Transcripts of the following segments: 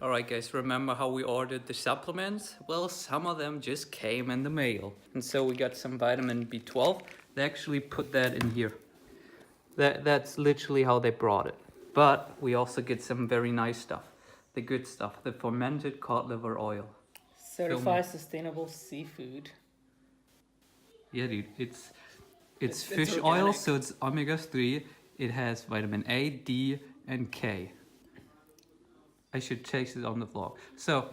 Alright guys, remember how we ordered the supplements? Well, some of them just came in the mail. And so we got some vitamin B12. They actually put that in here. That's literally how they brought it. But we also get some very nice stuff. The good stuff, the fermented cod liver oil. Certified sustainable seafood. Yeah, dude, it's fish organic. oil, so it's omega-3. It has vitamin A, D, and K. I should taste it on the vlog. So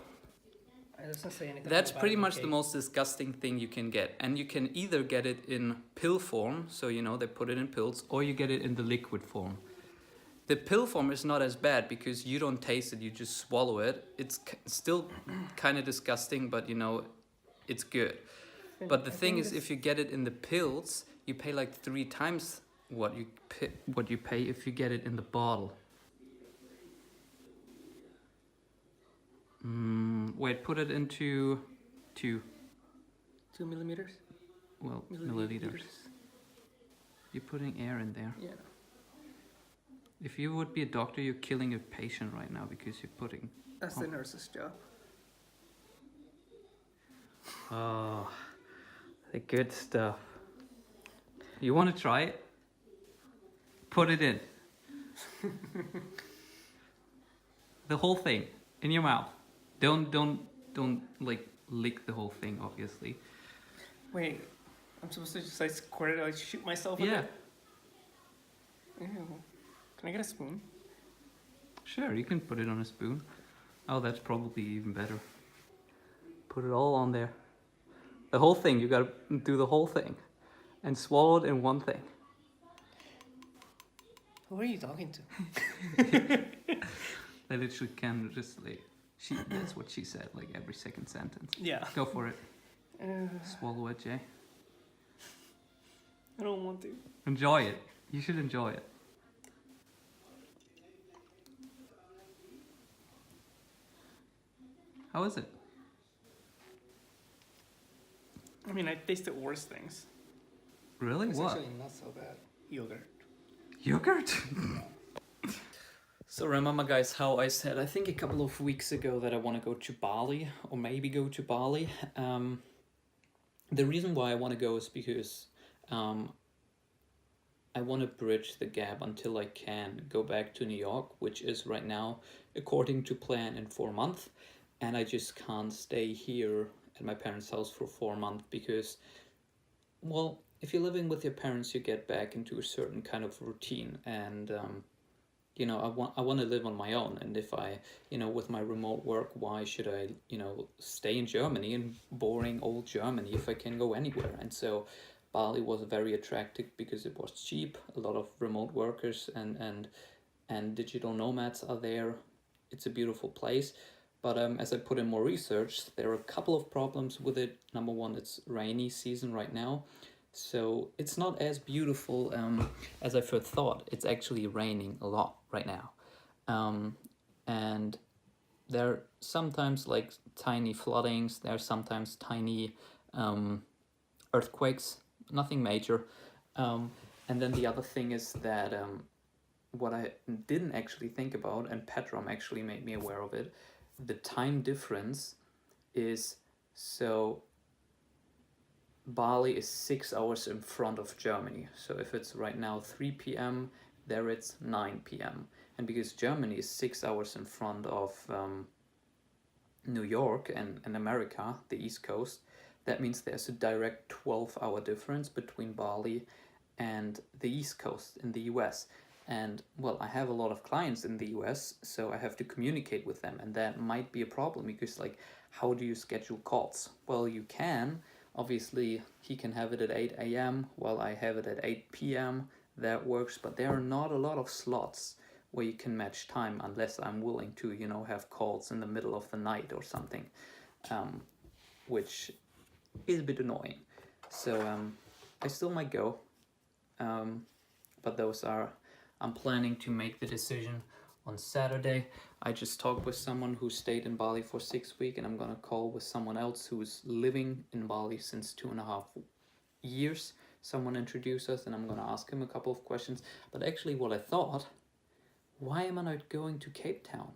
It doesn't say anything that's about pretty vitamin much K. the most disgusting thing you can get. And you can either get it in pill form, so you know they put it in pills, or you get it in the liquid form. The pill form is not as bad because you don't taste it, you just swallow it. It's still kind of disgusting, but you know, it's good. But the thing is, if you get it in the pills, you pay like 3 times what you pay if you get it in the bottle. Wait, put it into 2 millimeters. well milliliters. You're putting air in there. Yeah. If you would be a doctor, you're killing a patient right now because you're putting. That's the nurse's job. Oh, the good stuff. You want to try it? Put it in. The whole thing in your mouth. Don't like lick the whole thing, obviously. Wait, I'm supposed to just like squirt it, like shoot myself with Yeah, it? Ew. Can I get a spoon? sure, you can put it on a spoon. Oh, that's probably even better. Put it all on there. The whole thing, you gotta do the whole thing. And swallow it in one thing. Who are you talking to? They literally can just like, that's what she said, like every second sentence. Yeah. Go for it. Uh, Swallow it, Jay. I don't want to. Enjoy it. You should enjoy it. How is it? I mean, I tasted worse things. Really? It's What? actually not so bad. Yogurt. Yogurt? So remember guys how I said I think a couple of weeks ago that I want to go to Bali or maybe go to Bali. The reason why I want to go is because I want to bridge the gap until I can go back to New York, which is right now according to plan in 4 months, and I just can't stay here at my parents' house for 4 months because, well, if you're living with your parents, you get back into a certain kind of routine, and you know, I want to live on my own. And if I, you know, with my remote work, why should I, you know, stay in Germany, in boring old Germany, if I can go anywhere? And so Bali was very attractive because it was cheap. A lot of remote workers and digital nomads are there. It's a beautiful place. But as I put in more research, there are a couple of problems with it. Number one, it's rainy season right now. So it's not as beautiful as I first thought. It's actually raining a lot right now. And there are sometimes like tiny floodings, there are sometimes tiny earthquakes, nothing major. And then the other thing is that what I didn't actually think about, and Petrom actually made me aware of it, the time difference is so Bali is 6 hours in front of Germany. So if it's right now 3 p.m., there it's 9 p.m. And because Germany is 6 hours in front of New York and America, the East Coast, that means there's a direct 12-hour difference between Bali and the East Coast in the US. And well, I have a lot of clients in the US, so I have to communicate with them, and that might be a problem because, like, how do you schedule calls? Well, you can. Obviously, he can have it at 8 a.m. while I have it at 8 p.m. That works, but there are not a lot of slots where you can match time unless I'm willing to, you know, have calls in the middle of the night or something, which is a bit annoying. So I still might go, but those are, I'm planning to make the decision on Saturday. I just talked with someone who stayed in Bali for 6 weeks, and I'm gonna call with someone else who's living in Bali since 2.5 years. Someone introduced us, and I'm gonna ask him a couple of questions. But actually what I thought, why am I not going to Cape Town?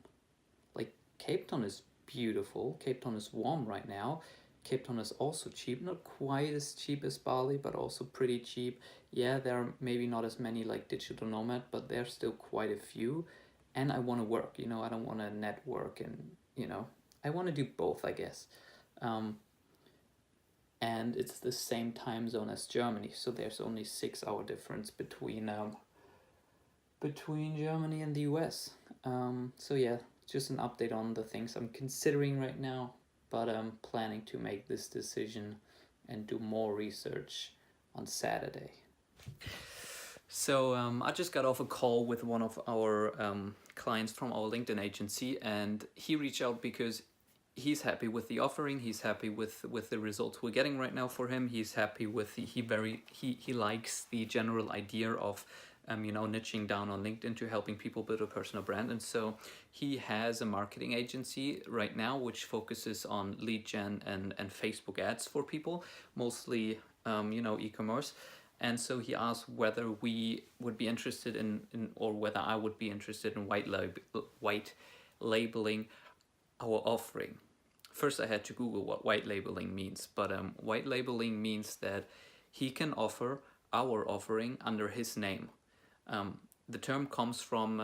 Like, Cape Town is beautiful. Cape Town is warm right now. Cape Town is also cheap, not quite as cheap as Bali, but also pretty cheap. Yeah, there are maybe not as many like digital nomad, but there's still quite a few. And I want to work, you know, I don't want to network and, you know, I want to do both, I guess. Um, and it's the same time zone as Germany, so there's only 6 hour difference between Germany and the US. So yeah, just an update on the things I'm considering right now, but I'm planning to make this decision and do more research on Saturday. So I just got off a call with one of our clients from our LinkedIn agency, and he reached out because he's happy with the offering. He's happy with the results we're getting right now for him. He's happy with he likes the general idea of niching down on LinkedIn to helping people build a personal brand. And so he has a marketing agency right now which focuses on lead gen and Facebook ads for people, mostly e-commerce. And so he asked whether we would be interested in or whether I would be interested in white labeling our offering. First, I had to Google what white labeling means, but white labeling means that he can offer our offering under his name. The term comes from,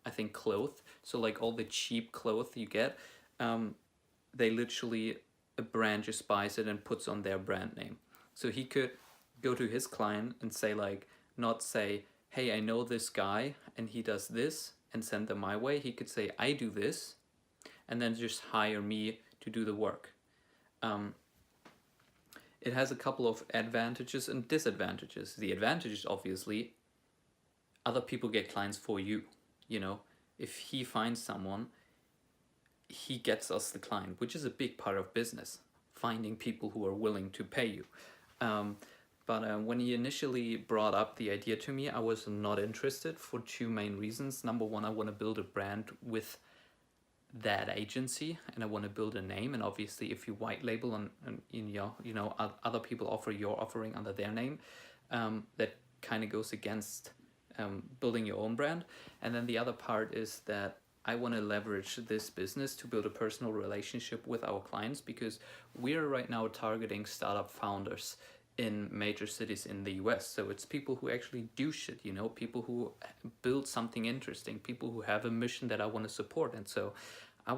I think, clothes. So like all the cheap clothes you get, they literally, a brand just buys it and puts on their brand name. So he could go to his client and say like, not say, hey, I know this guy and he does this, and send them my way. He could say, I do this, and then just hire me to do the work. It has a couple of advantages and disadvantages. The advantages, obviously, other people get clients for you. You know, if he finds someone, he gets us the client, which is a big part of business, finding people who are willing to pay you. But when he initially brought up the idea to me, I was not interested for two main reasons. Number one, I want to build a brand with that agency, and I want to build a name. And obviously, if you white label and other people offer your offering under their name, that kind of goes against building your own brand. And then the other part is that I want to leverage this business to build a personal relationship with our clients, because we're right now targeting startup founders in major cities in the US. So it's people who actually do shit, you know, people who build something interesting, people who have a mission that I want to support. And so I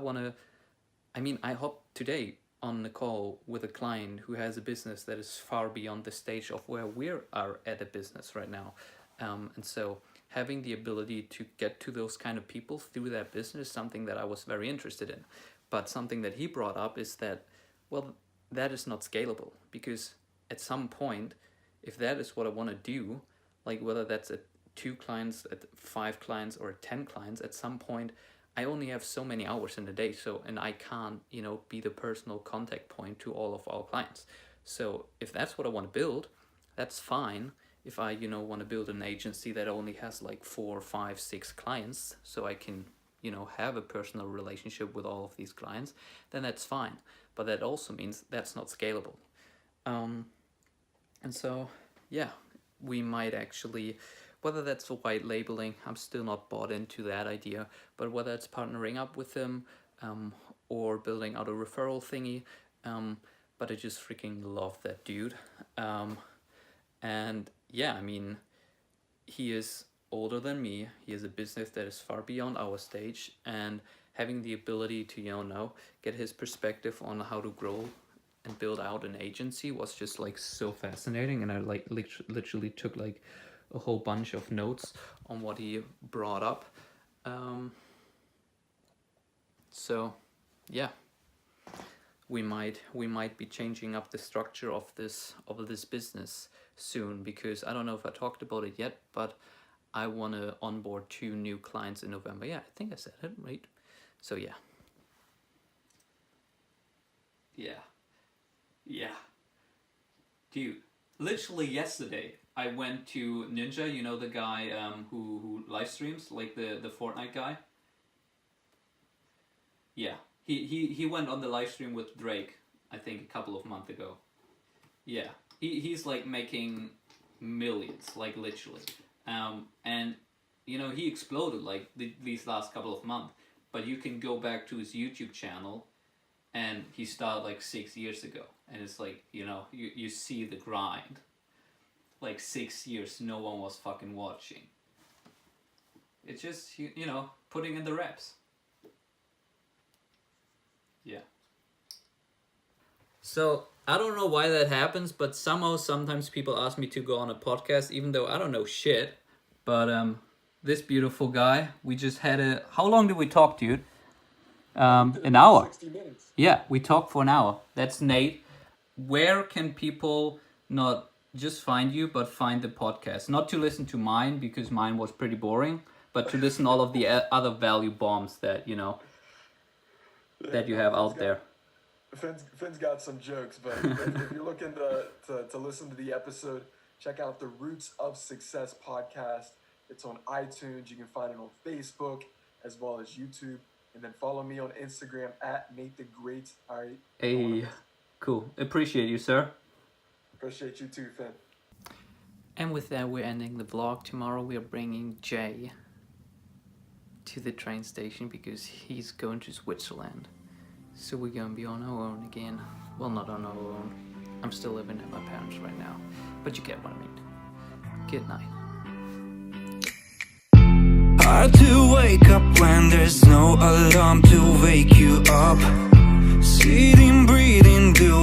hopped today on the call with a client who has a business that is far beyond the stage of where we are at a business right now. And so having the ability to get to those kind of people through that business is something that I was very interested in. But something that he brought up is that, well, that is not scalable, because at some point, if that is what I want to do, like whether that's at 2 clients, at 5 clients, or at 10 clients, at some point, I only have so many hours in a day. So, and I can't, be the personal contact point to all of our clients. So if that's what I want to build, that's fine. If I, want to build an agency that only has like 4, 5, 6 clients, so I can, have a personal relationship with all of these clients, then that's fine. But that also means that's not scalable. And so, yeah, we might actually, whether that's for white labeling, I'm still not bought into that idea, but whether it's partnering up with them, or building out a referral thingy, but I just freaking love that dude. And yeah, he is older than me. He has a business that is far beyond our stage, and having the ability to, get his perspective on how to grow and build out an agency was just like so fascinating. And I like literally took like a whole bunch of notes on what he brought up. So yeah, we might be changing up the structure of this business soon, because I don't know if I talked about it yet, but I want to onboard 2 new clients in November. Yeah, I think I said it right. So yeah. Dude, literally yesterday I went to Ninja, the guy who live streams, like the Fortnite guy. Yeah, he went on the live stream with Drake, I think a couple of months ago. Yeah, he's like making millions, like literally. And he exploded like these last couple of months. but you can go back to his YouTube channel, and he started like 6 years ago, and it's like, you know, you see the grind. Like 6 years, no one was fucking watching. It's just, you know, putting in the reps. Yeah. So, I don't know why that happens, but somehow sometimes people ask me to go on a podcast, even though I don't know shit. But this beautiful guy, we just had a... How long did we talk, dude? An hour. 60 minutes. Yeah, we talked for an hour. That's Nate. Where can people not just find you, but find the podcast? Not to listen to mine, because mine was pretty boring, but to listen all of the other value bombs that, you know, that you have out there. Finn's got some jokes, but if you're looking to listen to the episode, check out the Roots of Success podcast. It's on iTunes. You can find it on Facebook as well as YouTube. And then follow me on Instagram at Nate the Great. All right. Hey, cool. Appreciate you, sir. Appreciate you too, Finn. And with that, we're ending the vlog. Tomorrow we are bringing Jay to the train station because he's going to Switzerland. So we're gonna be on our own again. Well, not on our own. I'm still living at my parents right now. But you get what I mean. Good night. Hard to wake up when there's no alarm to wake you up. Sitting, breathing, do